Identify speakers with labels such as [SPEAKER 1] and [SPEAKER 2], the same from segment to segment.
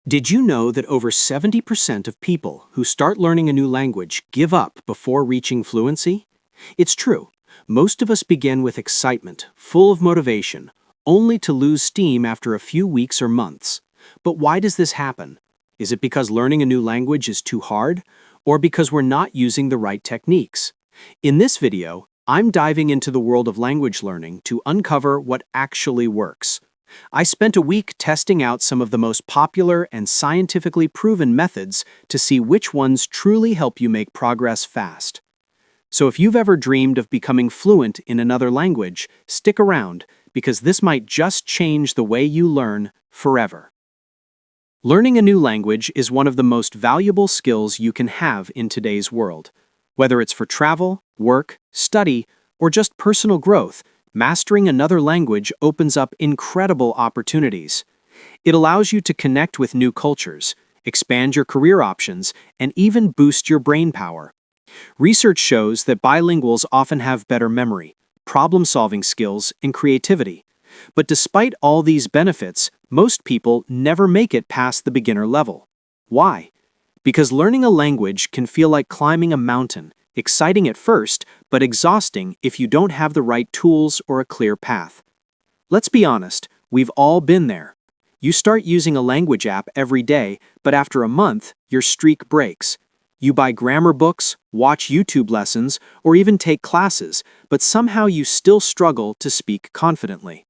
[SPEAKER 1] Did you know that over 70% of people who start learning a new language give up before reaching fluency? It's true. Most of us begin with excitement, full of motivation, only to lose steam after a few weeks or months. But why does this happen? Is it because learning a new language is too hard, or because we're not using the right techniques? In this video, I'm diving into the world of language learning to uncover what actually works. I spent a week testing out some of the most popular and scientifically proven methods to see which ones truly help you make progress fast. So if you've ever dreamed of becoming fluent in another language, stick around, because this might just change the way you learn forever. Learning a new language is one of the most valuable skills you can have in today's world. Whether it's for travel, work, study, or just personal growth, mastering another language opens up incredible opportunities. It allows you to connect with new cultures, expand your career options, and even boost your brain power. Research shows that bilinguals often have better memory, problem-solving skills, and creativity. But despite all these benefits, most people never make it past the beginner level. Why? Because learning a language can feel like climbing a mountain, exciting at first, but exhausting if you don't have the right tools or a clear path. Let's be honest, we've all been there. You start using a language app every day, but after a month, your streak breaks. You buy grammar books, watch YouTube lessons, or even take classes, but somehow you still struggle to speak confidently.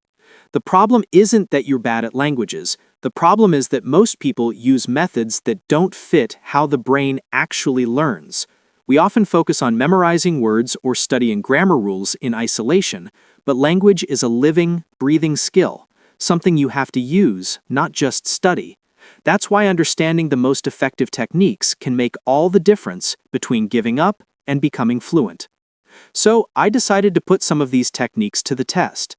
[SPEAKER 1] The problem isn't that you're bad at languages. The problem is that most people use methods that don't fit how the brain actually learns. We often focus on memorizing words or studying grammar rules in isolation, but language is a living, breathing skill, something you have to use, not just study. That's why understanding the most effective techniques can make all the difference between giving up and becoming fluent. So I decided to put some of these techniques to the test.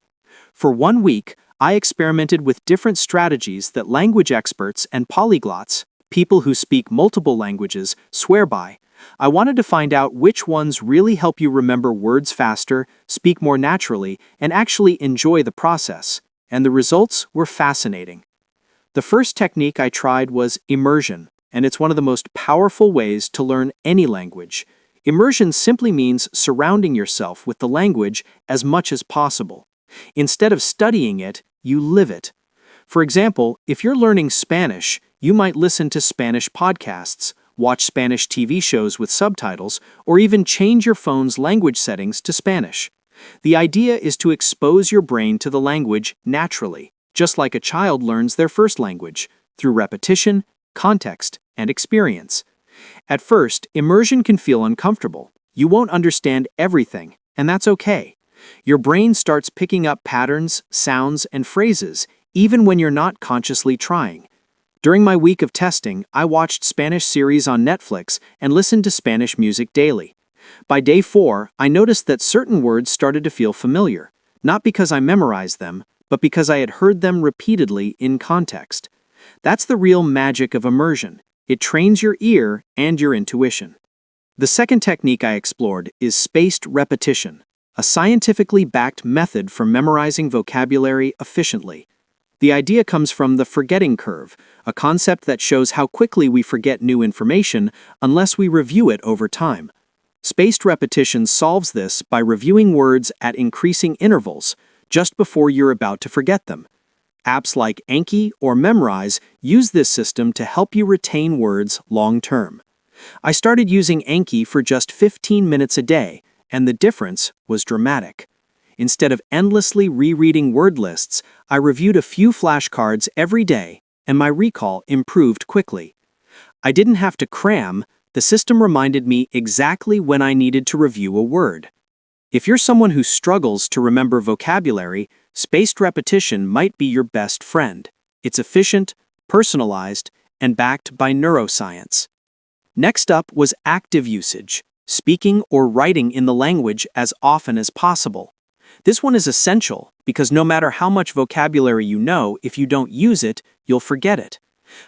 [SPEAKER 1] For 1 week, I experimented with different strategies that language experts and polyglots, people who speak multiple languages, swear by. I wanted to find out which ones really help you remember words faster, speak more naturally, and actually enjoy the process. And the results were fascinating. The first technique I tried was immersion, and it's one of the most powerful ways to learn any language. Immersion simply means surrounding yourself with the language as much as possible. Instead of studying it, you live it. For example, if you're learning Spanish, you might listen to Spanish podcasts, watch Spanish TV shows with subtitles, or even change your phone's language settings to Spanish. The idea is to expose your brain to the language naturally, just like a child learns their first language, through repetition, context, and experience. At first, immersion can feel uncomfortable. You won't understand everything, and that's okay. Your brain starts picking up patterns, sounds, and phrases, even when you're not consciously trying. During my week of testing, I watched Spanish series on Netflix and listened to Spanish music daily. By day 4, I noticed that certain words started to feel familiar, not because I memorized them, but because I had heard them repeatedly in context. That's the real magic of immersion. It trains your ear and your intuition. The second technique I explored is spaced repetition, a scientifically backed method for memorizing vocabulary efficiently. The idea comes from the forgetting curve, a concept that shows how quickly we forget new information unless we review it over time. Spaced repetition solves this by reviewing words at increasing intervals, just before you're about to forget them. Apps like Anki or Memrise use this system to help you retain words long-term. I started using Anki for just 15 minutes a day, and the difference was dramatic. Instead of endlessly rereading word lists, I reviewed a few flashcards every day, and my recall improved quickly. I didn't have to cram. The system reminded me exactly when I needed to review a word. If you're someone who struggles to remember vocabulary, spaced repetition might be your best friend. It's efficient, personalized, and backed by neuroscience. Next up was active usage, speaking or writing in the language as often as possible. This one is essential because no matter how much vocabulary you know, if you don't use it, you'll forget it.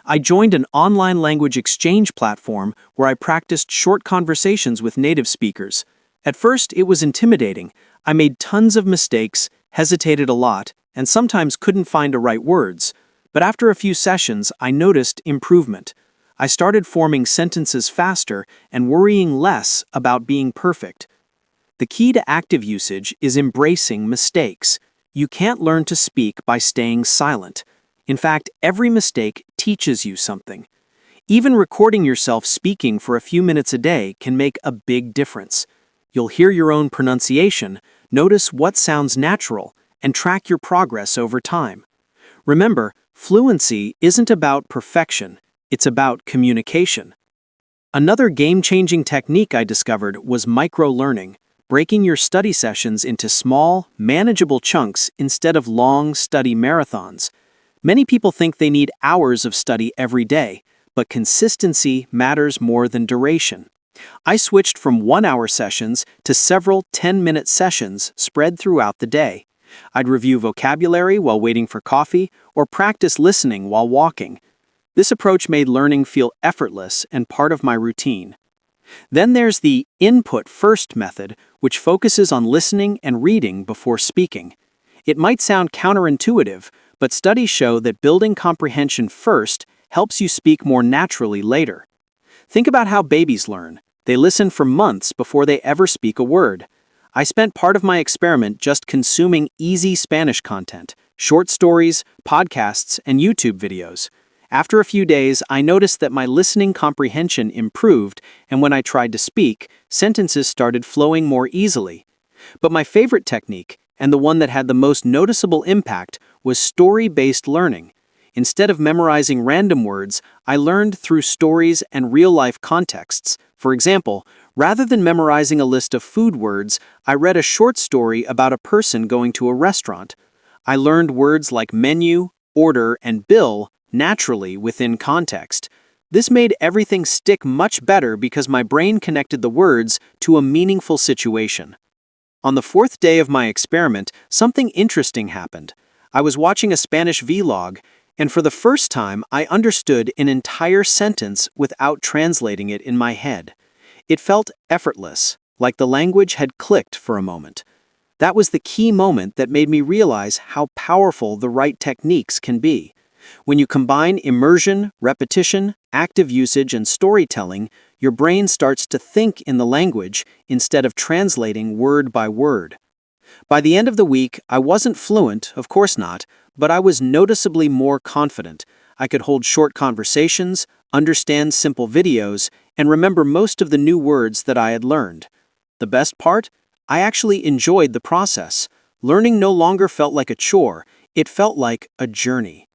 [SPEAKER 1] I joined an online language exchange platform where I practiced short conversations with native speakers. At first, it was intimidating. I made tons of mistakes, hesitated a lot, and sometimes couldn't find the right words. But after a few sessions, I noticed improvement. I started forming sentences faster and worrying less about being perfect. The key to active usage is embracing mistakes. You can't learn to speak by staying silent. In fact, every mistake teaches you something. Even recording yourself speaking for a few minutes a day can make a big difference. You'll hear your own pronunciation, notice what sounds natural, and track your progress over time. Remember, fluency isn't about perfection, it's about communication. Another game-changing technique I discovered was micro-learning, breaking your study sessions into small, manageable chunks instead of long study marathons. Many people think they need hours of study every day, but consistency matters more than duration. I switched from 1-hour sessions to several 10-minute sessions spread throughout the day. I'd review vocabulary while waiting for coffee or practice listening while walking. This approach made learning feel effortless and part of my routine. Then there's the input-first method, which focuses on listening and reading before speaking. It might sound counterintuitive, but studies show that building comprehension first helps you speak more naturally later. Think about how babies learn. They listen for months before they ever speak a word. I spent part of my experiment just consuming easy Spanish content, short stories, podcasts, and YouTube videos. After a few days, I noticed that my listening comprehension improved, and when I tried to speak, sentences started flowing more easily. But my favorite technique, and the one that had the most noticeable impact, was story-based learning. Instead of memorizing random words, I learned through stories and real-life contexts. For example, rather than memorizing a list of food words, I read a short story about a person going to a restaurant. I learned words like menu, order, and bill naturally within context. This made everything stick much better because my brain connected the words to a meaningful situation. On the 4th day of my experiment, something interesting happened. I was watching a Spanish vlog, and for the first time, I understood an entire sentence without translating it in my head. It felt effortless, like the language had clicked for a moment. That was the key moment that made me realize how powerful the right techniques can be. When you combine immersion, repetition, active usage, and storytelling, your brain starts to think in the language instead of translating word by word. By the end of the week, I wasn't fluent, of course not, but I was noticeably more confident. I could hold short conversations, understand simple videos, and remember most of the new words that I had learned. The best part? I actually enjoyed the process. Learning no longer felt like a chore, it felt like a journey.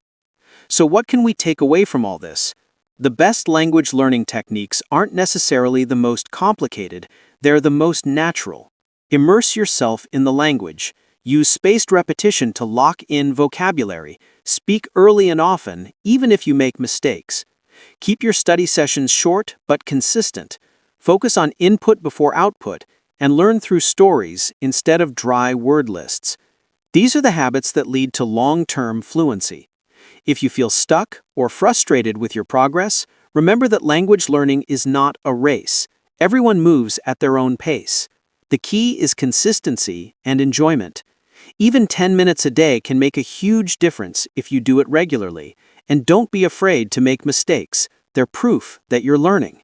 [SPEAKER 1] So what can we take away from all this? The best language learning techniques aren't necessarily the most complicated, they're the most natural. Immerse yourself in the language. Use spaced repetition to lock in vocabulary. Speak early and often, even if you make mistakes. Keep your study sessions short but consistent. Focus on input before output, and learn through stories instead of dry word lists. These are the habits that lead to long-term fluency. If you feel stuck or frustrated with your progress, remember that language learning is not a race. Everyone moves at their own pace. The key is consistency and enjoyment. Even 10 minutes a day can make a huge difference if you do it regularly. And don't be afraid to make mistakes. They're proof that you're learning.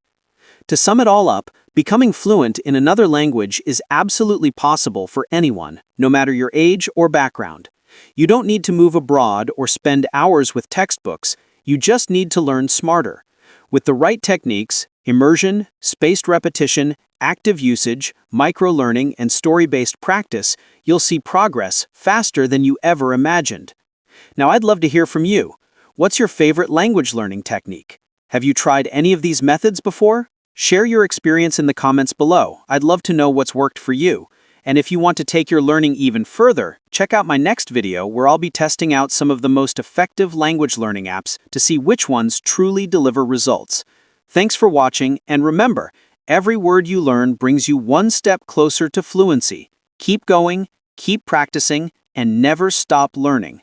[SPEAKER 1] To sum it all up, becoming fluent in another language is absolutely possible for anyone, no matter your age or background. You don't need to move abroad or spend hours with textbooks. You just need to learn smarter. With the right techniques, immersion, spaced repetition, active usage, micro-learning, and story-based practice, you'll see progress faster than you ever imagined. Now, I'd love to hear from you. What's your favorite language learning technique? Have you tried any of these methods before? Share your experience in the comments below. I'd love to know what's worked for you. And if you want to take your learning even further, check out my next video where I'll be testing out some of the most effective language learning apps to see which ones truly deliver results. Thanks for watching, and remember, every word you learn brings you one step closer to fluency. Keep going, keep practicing, and never stop learning.